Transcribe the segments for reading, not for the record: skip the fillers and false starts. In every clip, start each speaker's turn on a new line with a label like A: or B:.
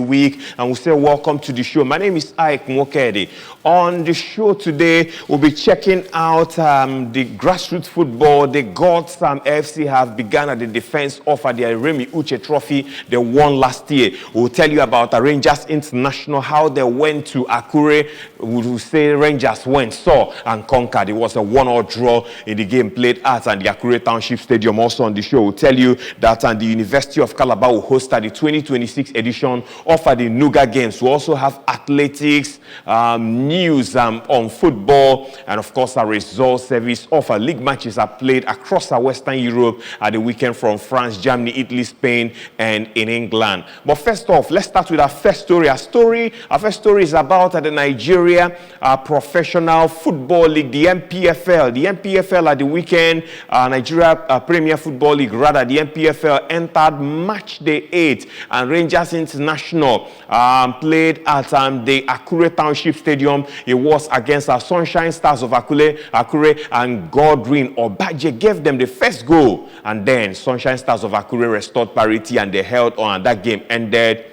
A: week, and we say welcome to the show. My name is Ike Mwokedi. On the show today, we'll be checking out the grassroots football. The Gods FC have begun at the defense of the Remy Uche Trophy they won last year. We'll tell you about Rangers International, how they went to Akure. We'll say Rangers went, saw, and conquered. It was a 1-1 draw in the game played at the Akure Township Stadium. Also on the show, we'll tell you that the University of Calabar will host the 2026 edition of the Nuga Games. We also have athletics, news on football, and of course a result service of league matches are played across Western Europe at the weekend from France, Germany, Italy, Spain, and in England. But first off, let's start with our first story. Our first story is about the Nigeria Professional Football League, the NPFL. The NPFL at the weekend, Nigeria Premier Football League, rather, the NPFL entered match day 8, and Rangers International played at the Akure Township Stadium. It was against our Sunshine Stars of Akure, and Godwin Obaje gave them the first goal, and then Sunshine Stars of Akure restored parity and they held on, and that game ended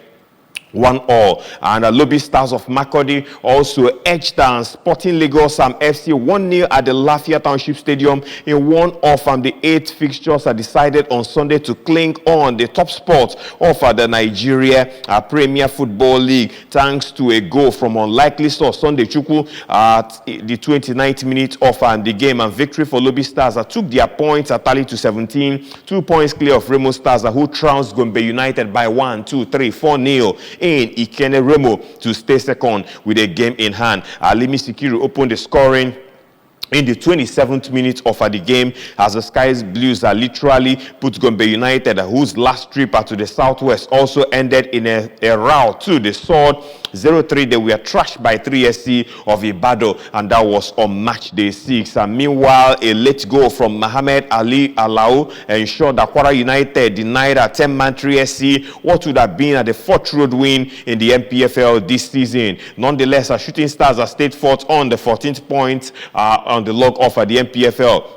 A: 1-1. And Lobby Stars of Makurdi also edged down Sporting Lagos FC 1-0 at the Lafayette Township Stadium in one of the 8 fixtures are decided on Sunday to cling on the top spot of the Nigeria Premier Football League, thanks to a goal from unlikely source Sunday Chukwu at the 29th minute of the game, and victory for Lobby Stars took their points tally to 17, 2 points clear of Remo Stars who trounced Gombe United by 4-0 in Ikene Remo to stay second with a game in hand. Alimi Sikiru opened the scoring in the 27th minute of the game as the Skies Blues literally put Gombe United, whose last trip to the southwest also ended in a row to the sword. 0-3, they were trashed by 3SC of Ibado, and that was on match day 6. And meanwhile, a late goal from Mohamed Ali Alau ensured that Kwara United denied a 10-man 3SC what would have been the 4th road win in the NPFL this season. Nonetheless, Shooting Stars stayed fourth on the 14th point on the log of the NPFL.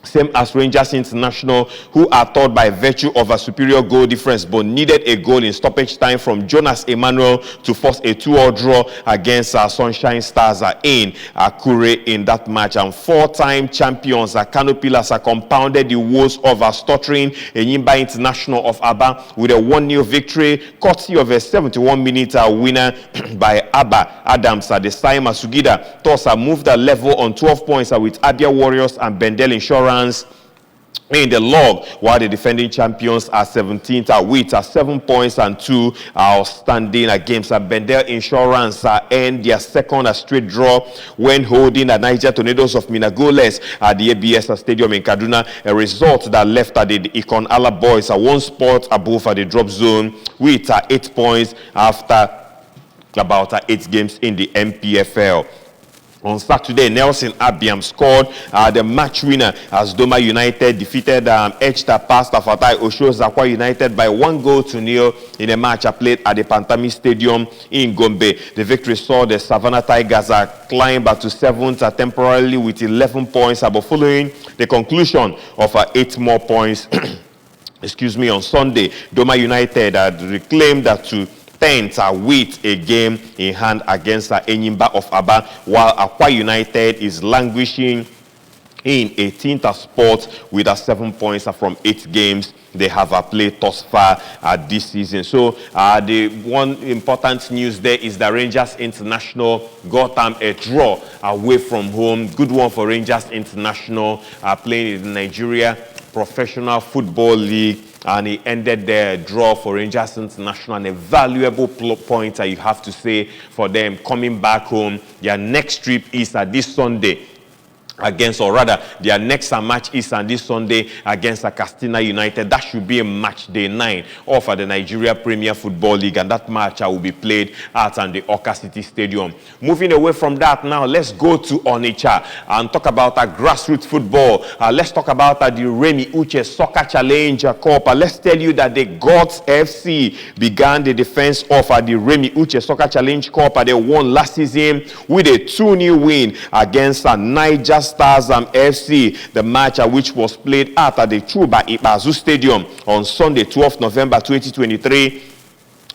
A: Same as Rangers International, who are third by virtue of a superior goal difference, but needed a goal in stoppage time from Jonas Emmanuel to force a 2-2 draw against Sunshine Stars in Akure in that match. And 4-time champions Kano Pillars compounded the woes of stuttering Enyimba International of Aba with a 1-0 victory, courtesy of a 71-minute winner by Abba Adams. The Saima Sugida thus moved the level on 12 points with Abia Warriors and Bendel Insurance in the log, while the defending champions are 17th with 7 points and 2 outstanding games. Bendel Insurance end their second straight draw when holding the Niger Tornadoes of Minagoles at the ABS Stadium in Kaduna, a result that left the Ikon Ala Boys 1 spot above the drop zone with 8 points after about 8 games in the NPFL. On Saturday, Nelson Abiam scored the match winner as Doma United defeated edged past Fatai Osho Zakwa United by 1-0 in a match played at the Pantami Stadium in Gombe. The victory saw the Savannah Tigers climb back to 7th temporarily with 11 points, but following the conclusion of 8 more points on Sunday, Doma United reclaimed that to 10th with a game in hand against Enyimba of Aba, while Akwa United is languishing in 18th spot with 7 points from 8 games they have played thus far this season. So the one important news there is that Rangers International got a draw away from home. Good one for Rangers International playing in the Nigeria Professional Football League, and it ended their draw for Rangers International, and a valuable point you have to say for them coming back home. Their next trip is this Sunday against, or rather their next match is this Sunday against Castina United. That should be a match day 9 of the Nigeria Premier Football League, and that match will be played at the Oka City Stadium. Moving away from that now, let's go to Onitsha and talk about grassroots football. Let's talk about the Remy Uche Soccer Challenge Cup. Let's tell you that the Gods FC began the defense of the Remy Uche Soccer Challenge Cup. They won last season with a 2-0 win against Niger Stars FC. The match which was played at the Chuba Ibazu Stadium on Sunday, 12th November 2023.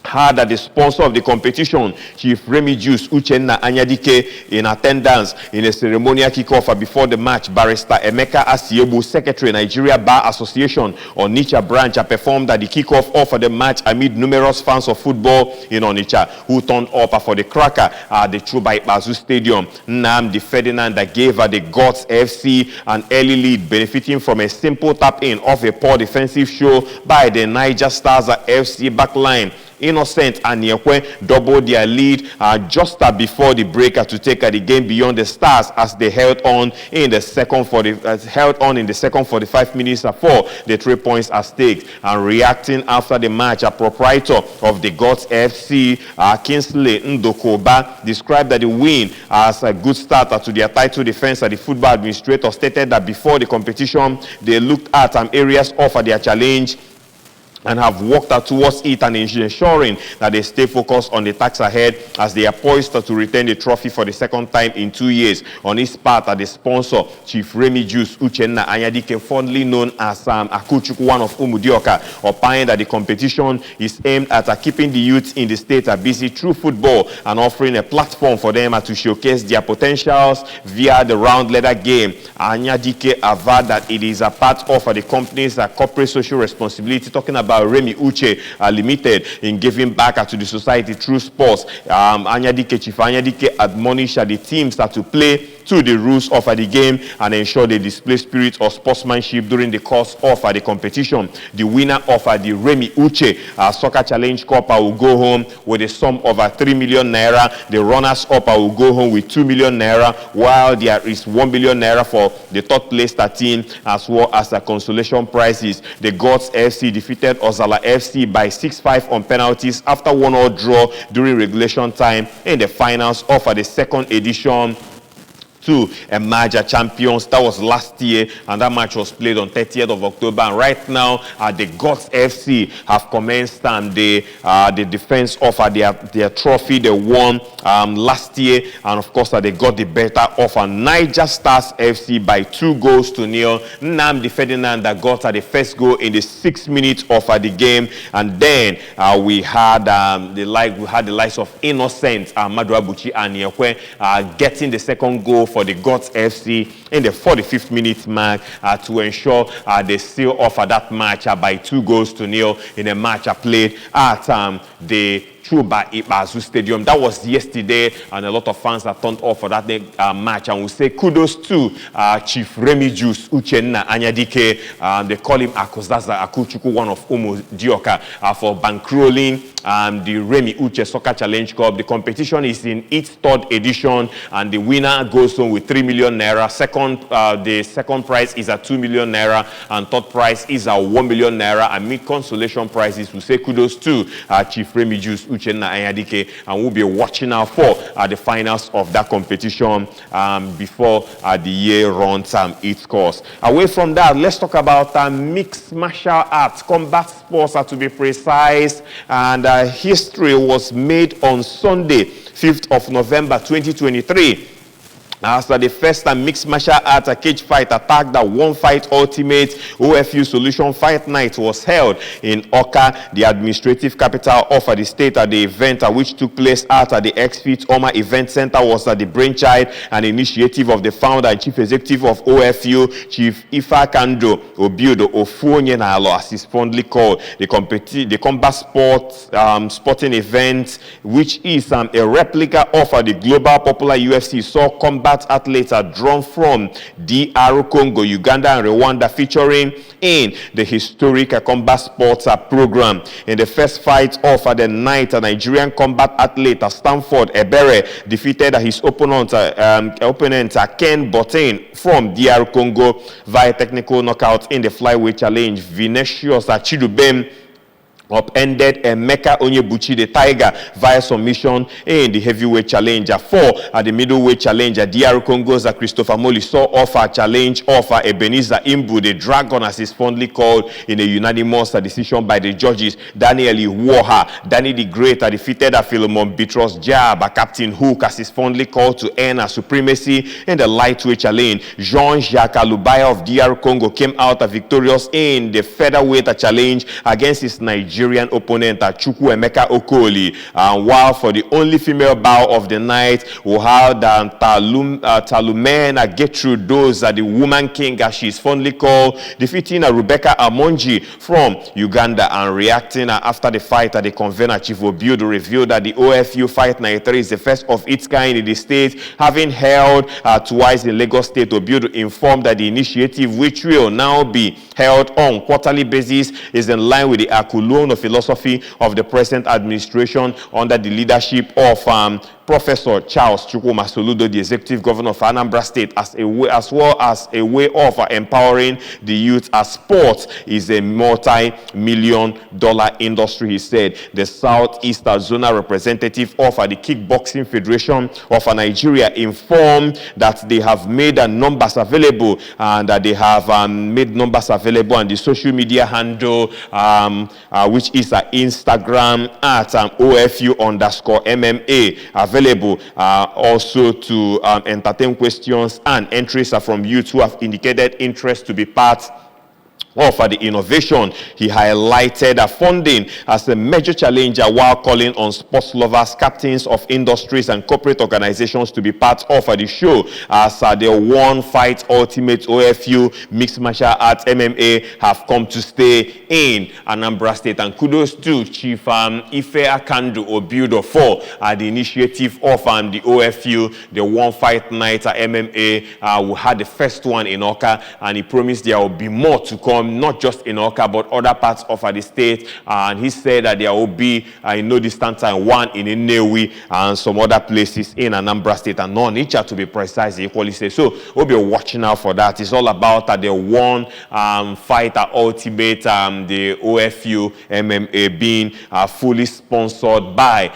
A: had the sponsor of the competition, Chief Remigius Uchenna Anyadike, in attendance in a ceremonial kickoff before the match. Barrister Emeka Asiebu, Secretary, Nigeria Bar Association, Onitsha branch, performed at the kickoff of the match amid numerous fans of football in Onitsha who turned up for the cracker at the Chuba Ikpeazu Stadium. Nnamdi Ferdinand gave the Gods FC an early lead, benefiting from a simple tap-in of a poor defensive show by the Niger Stars FC backline. Innocent and Nyekwe doubled their lead just before the break to take the game beyond the Stars as they held on in the second 45 minutes for the 3 points at stake. And reacting after the match, a proprietor of the Gods FC, Kingsley Ndokoba, described the win as a good start to their title defense. The football administrator stated that before the competition, they looked at areas of their challenge and have worked towards it and ensuring that they stay focused on the task ahead as they are poised to retain the trophy for the second time in 2 years. On his part, the sponsor, Chief Remigius Uchenna Anyadike, fondly known as Akuchukwu, one of Umudioka, opined that the competition is aimed at keeping the youth in the state busy through football and offering a platform for them to showcase their potentials via the round leather game. Anyadike averred that it is a part of the company's corporate social responsibility, talking about Remi Uche Limited, in giving back to the society through sports. Chief Anyadike admonished the teams to play to the rules of the game and ensure they display spirit of sportsmanship during the course of the competition. The winner of the Remi Uche Soccer Challenge Cup will go home with a sum of 3 million naira. The runners-up will go home with 2 million naira, while there is 1 million naira for the third place team, as well as consolation prizes. The Gods FC defeated Ozala FC by 6-5 on penalties after 1-1 draw during regulation time in the finals of the second edition to emerge champions. That was last year, and that match was played on 30th of October. And right now, the Gods FC have commenced the defense of their trophy they won last year, and of course, they got the better of Niger Stars FC by 2-0. Nnamdi Ferdinand got the first goal in the 6th minute of the game, and then we had the likes of Innocent, Maduabuchi, and Nyekwe getting the second goal for the Gods FC in the 45th minute mark to ensure they seal off that match by 2-0 in a match played at the Chuba Ikpeazu Stadium. That was yesterday, and a lot of fans are turned off for that match. And we say kudos to Chief Remigius Uchenna Anyadike. They call him Akozaza Akuchukwu, one of Umudioka, for bankrolling the Remi Uche Soccer Challenge Cup. The competition is in its 3rd edition, and the winner goes home with 3 million naira. The second prize is 2 million naira, and third prize is 1 million naira. And mid consolation prizes, we say kudos to Chief Remigius Uchenna Anyadike, and we'll be watching out for the finals of that competition before the year runs its course. Away from that, let's talk about mixed martial arts, combat sports to be precise, and history was made on Sunday, 5th of November 2023. After the first mixed martial arts cage fight attack, the One Fight Ultimate OFU Solution Fight Night was held in Oka, the administrative capital of the state. The event which took place at the XFIT Oma Event Center was the brainchild and initiative of the founder and chief executive of OFU, Chief Ifa Kando Obiodo Ofuonyenalo, as is fondly called. The combat sporting event, which is a replica of the global popular UFC, saw combat athletes are drawn from DR Congo, Uganda, and Rwanda, featuring in the historic combat sports program. In the first fight of the night, a Nigerian combat athlete Stanford Ebere defeated his opponent Ken Botin from DR Congo via technical knockout in the flyweight challenge. Vinicius Chidubem upended Emeka Onyebuchi the Tiger via submission in the heavyweight challenge. At the middleweight challenge, DR Congo's Christopher Moli saw off a challenge of Ebenezer Imbu, the Dragon, as is fondly called, in a unanimous decision by the judges. Daniel Iwoha, Danny the Great, defeated Philemon Bitros Jab, Captain Hook, as is fondly called, to earn a supremacy in the lightweight challenge. Jean-Jacques Alubaya of DR Congo came out victorious in the featherweight challenge against his Nigerian Nigerian opponent Chukwuemeka Okoli. While for the only female bout of the night, we had Talumena Gertrude Doza, the woman king as she is fondly called, defeating Rebecca Amonji from Uganda. And reacting after the fight, the convener Chief Obiodo revealed that the OFU Fight 93 is the first of its kind in the state, having held twice in Lagos State. Obiodo informed that the initiative, which will now be held on quarterly basis, is in line with the Akuluono philosophy of the present administration under the leadership of Professor Charles Chukwuma Soludo, the executive governor of Anambra State, as well as a way of empowering the youth, as sports is a multi-million-dollar industry, he said. The Southeast Zonal representative of the Kickboxing Federation of Nigeria informed that they have made numbers available, and that they have made numbers available on the social media handle, which is Instagram at OFU_MMA, available also to entertain questions and entries from youth who have indicated interest to be part of the innovation. He highlighted funding as a major challenger while calling on sports lovers, captains of industries and corporate organizations to be part of the show, as the One Fight Ultimate OFU Mixed Martial Arts MMA have come to stay in Anambra State. And kudos to Chief Ife Akandu Obiodo for the initiative of the OFU, the One Fight Night MMA. We had the first one in Oka, and he promised there will be more to come, not just in Oka, but other parts of the state. And he said that there will be, in no distant time, one in Nnewi and some other places in Anambra State, and non-nature to be precise, equally say. So we'll be watching out for that. It's all about the One Fighter Ultimate, the OFU MMA being fully sponsored by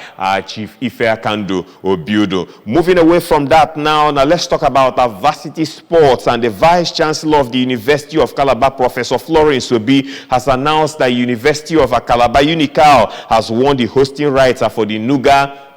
A: Chief Ife Akandu Obiodo. Moving away from that now let's talk about varsity sports. And the Vice Chancellor of the University of Calabar, Professor Florence Obi, has announced that University of Calabar Unical has won the hosting rights for the NUGA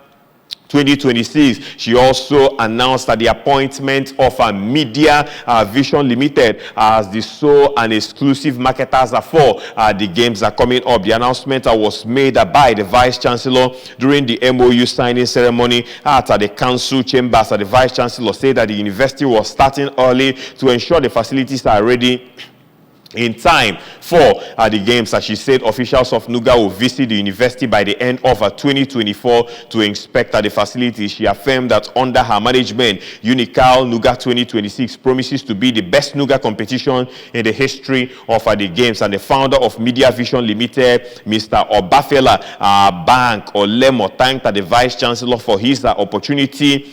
A: 2026. She also announced that the appointment of Media Vision Limited as the sole and exclusive marketers for the games are coming up. The announcement was made by the Vice Chancellor during the MOU signing ceremony at the Council Chambers. The Vice Chancellor said that the university was starting early to ensure the facilities are ready in time for the games. As she said, officials of NUGA will visit the university by the end of 2024 to inspect the facilities. She affirmed that under her management, Unical NUGA 2026 promises to be the best NUGA competition in the history of the games. And the founder of Media Vision Limited, Mr. Obafela Bank Olemo, thanked the Vice Chancellor for his opportunity.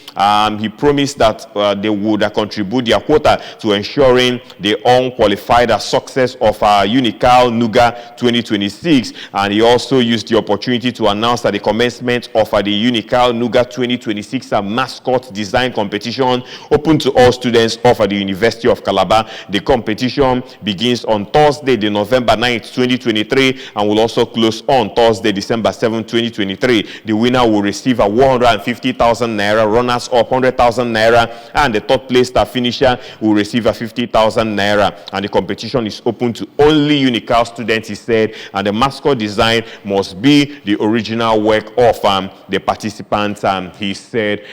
A: He promised that they would contribute their quota to ensuring the unqualified success of Unical NUGA 2026. And he also used the opportunity to announce that the commencement of the Unical NUGA 2026 mascot design competition open to all students of the University of Calabar. The competition begins on Thursday, the November 9th, 2023, and will also close on Thursday, December 7th, 2023. The winner will receive 150,000 naira, runners up 100,000 naira, and the third place finisher will receive 50,000 naira. And the competition is open to only Unical students, he said, and the mascot design must be the original work of the participants, he said,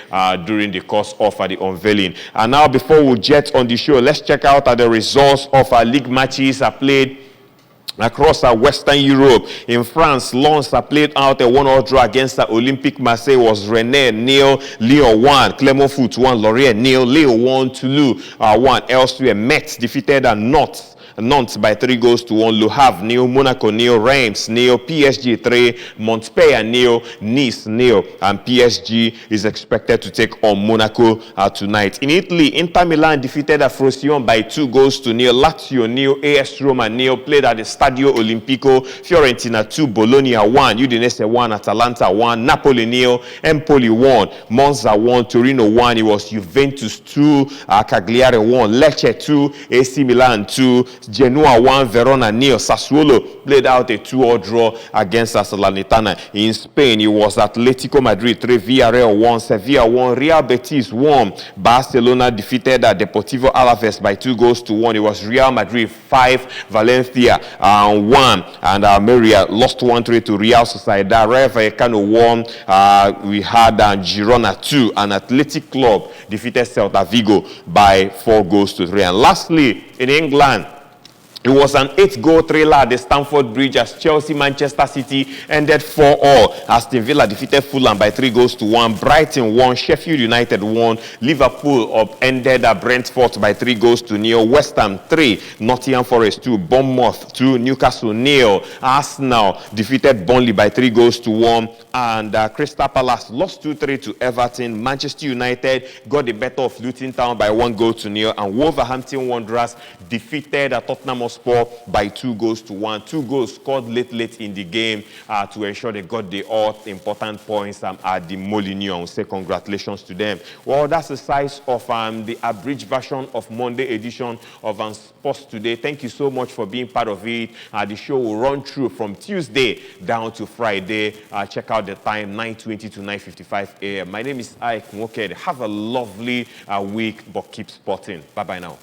A: during the course of the unveiling. And now, before we jet on the show, let's check out the results of league matches played across Western Europe. In France, Lens played out a 1-1 draw against Olympique Marseille. Was Rennes 0, Lyon 1, Clermont Foot 1, Lorient 0, Lille 1, Toulouse 1. Elsewhere, Metz defeated Nantes by 3-1. Le Havre 0, Monaco 0, Reims 0, PSG 3, Montpellier 0, Nice 0. And PSG is expected to take on Monaco tonight. In Italy, Inter Milan defeated Frosinone by 2-0. Lazio 0, AS Roma 0. Played at the Stadio Olimpico. Fiorentina 2, Bologna 1, Udinese 1, Atalanta 1, Napoli 0, Empoli 1, Monza 1, Torino 1. It was Juventus 2, Cagliari 1, Lecce 2, AC Milan 2, Genoa 1, Verona 0. Sassuolo played out a 2-2 draw against Salernitana. In Spain, it was Atletico Madrid 3, Villarreal 1, Sevilla 1, Real Betis 1. Barcelona defeated Deportivo Alaves by 2-1. It was Real Madrid 5, Valencia 1, and Almeria lost 1-3 to Real Sociedad. Rayo Vallecano 1. We had Girona 2, and Athletic Club defeated Celta Vigo by 4-3. And lastly, in England, it was an 8-goal thriller at the Stamford Bridge as Chelsea-Manchester City ended 4-4. Aston Villa defeated Fulham by 3-1. Brighton 1. Sheffield United 1. Liverpool upended Brentford by 3-0. West Ham 3. Nottingham Forest 2. Bournemouth 2. Newcastle 0. Arsenal defeated Burnley by 3-1. And Crystal Palace lost 2-3 to Everton. Manchester United got the better of Luton Town by 1-0. And Wolverhampton Wanderers defeated Tottenham Hotspur by 2-1. 2 goals scored late in the game to ensure they got the all-important points at the Molineux. Say congratulations to them. Well, that's the size of the abridged version of Monday edition of Sports Today. Thank you so much for being part of it. The show will run through from Tuesday down to Friday. Check out the time, 9:20 to 9:55 a.m. My name is Ike Nwokedi. Have a lovely week, but keep sporting. Bye-bye now.